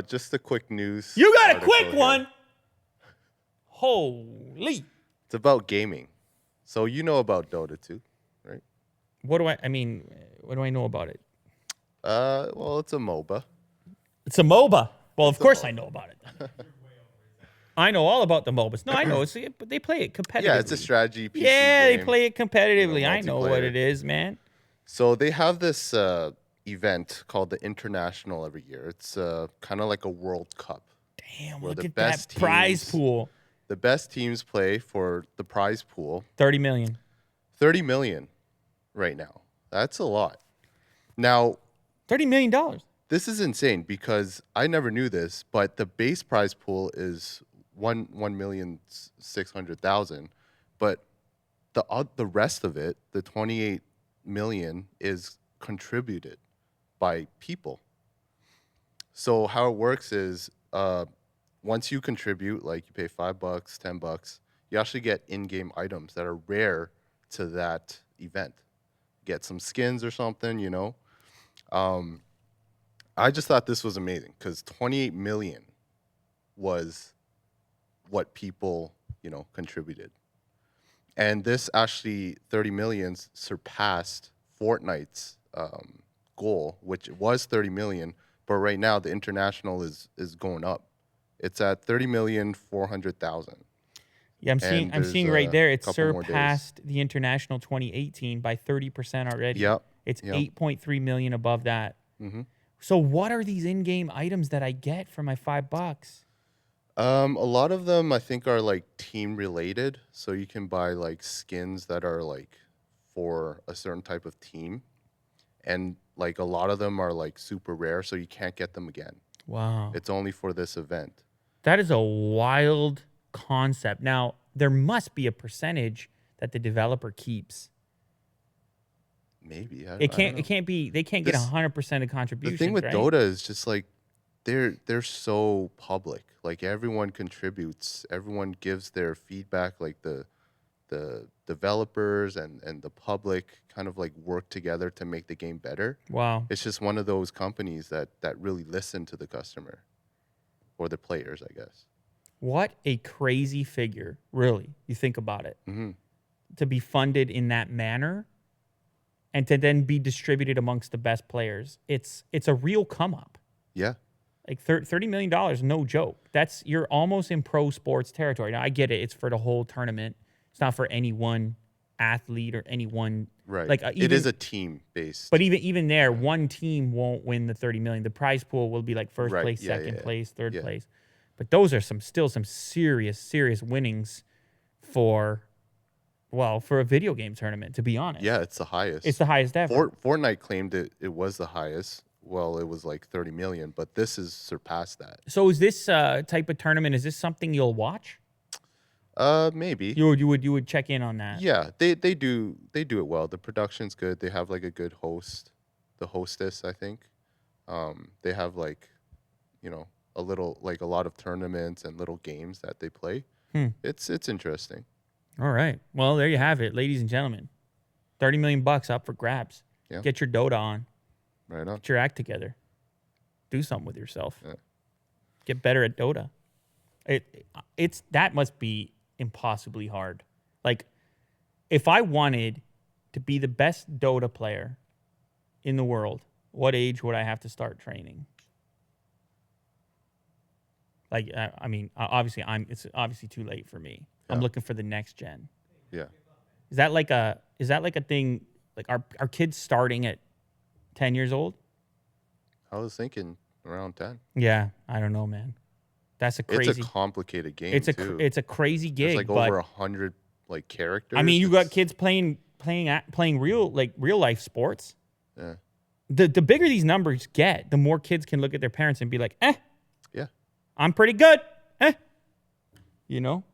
Just a quick news. You got a article quick here. one. Holy. It's about gaming. So you know about Dota 2, right? What do I know about it? Well, it's a MOBA. It's a MOBA. Well, It's of a course MOBA. I know about it. I know all about the MOBAs. No, I know. But they play it competitively. Yeah, it's a strategy PC Yeah, game. they play it competitively. You know, I know what multiplayer. it is, man. So they have this event called the International every year. It's kind of like a World Cup. Damn, where look the at that best prize teams- pool. The best teams play for the prize pool. 30 million. 30 million right now. That's a lot. Now, $30 million. this is insane because I never knew this, but the base prize pool is 1,600,000, but the rest of it, the 28 million, is contributed by people. So how it works is, once you contribute, like you pay $5, $10, you actually get in-game items that are rare to that event. Get some skins or something, you know. I just thought this was amazing because 28 million was what people, contributed. And this actually 30 million surpassed Fortnite's goal, which was 30 million, but right now the international is going up. It's at 30,400,000. Yeah, I'm And seeing there's right there. It's couple more days. surpassed the international 2018 by 30% already. Yep. It's Yep. 8.3 million above that. Mm-hmm. So what are these in-game items that I get for my $5? A lot of them I think are like team related, so you can buy like skins that are like for a certain type of team, and like a lot of them are like super rare, so you can't get them again. Wow. It's only for this event. That is a wild concept. Now, there must be a percentage that the developer keeps. Maybe It can't be they can't get This- 100% of The contributions, thing with right? Dota is just like they're so public. Like everyone contributes, everyone gives their feedback. Like the developers and the public kind of like work together to make the game better. Wow. It's just one of those companies that really listen to the customer or the players, I guess. What a crazy figure, really. You think about it. Mm-hmm. To be funded in that manner and to then be distributed amongst the best players. It's a real come up. Yeah. Like $30 million, no joke. You're almost in pro sports territory. Now I get it. It's for the whole tournament. It's not for any one athlete or any one. Right. Like it is a team based. But even there, one team won't win the 30 million. The prize pool will be like first Right. place, Yeah, second yeah, place, third yeah. place. But those are still some serious winnings for a video game tournament, to be honest. Yeah, it's the highest. It's the highest ever. Fortnite claimed it was the highest. Well, it was like 30 million, but this has surpassed that. So is this type of tournament, is this something you'll watch? Maybe. You would check in on that. Yeah, they do it well. The production's good. They have like a good host, the hostess, I think. They have like, a lot of tournaments and little games that they play. It's interesting. All right. Well, there you have it, ladies and gentlemen. 30 million bucks up for grabs. Yeah. Get your Dota on. Right on. Get your act together. Do something with yourself. Yeah. Get better at Dota. That must be impossibly hard. Like, if I wanted to be the best Dota player in the world, what age would I have to start training? Like, I mean, obviously, it's obviously too late for me. I'm Yeah. looking for the next gen. Yeah. Is that like a thing? Like, are kids starting at 10 years old? I was thinking around 10. Yeah, I don't know, man. That's a crazy. It's a complicated game too. It's a crazy gig. There's like but, over 100 like characters. I mean, you got kids playing real life sports. Yeah. The bigger these numbers get, the more kids can look at their parents and be like, Yeah. I'm pretty good. You know?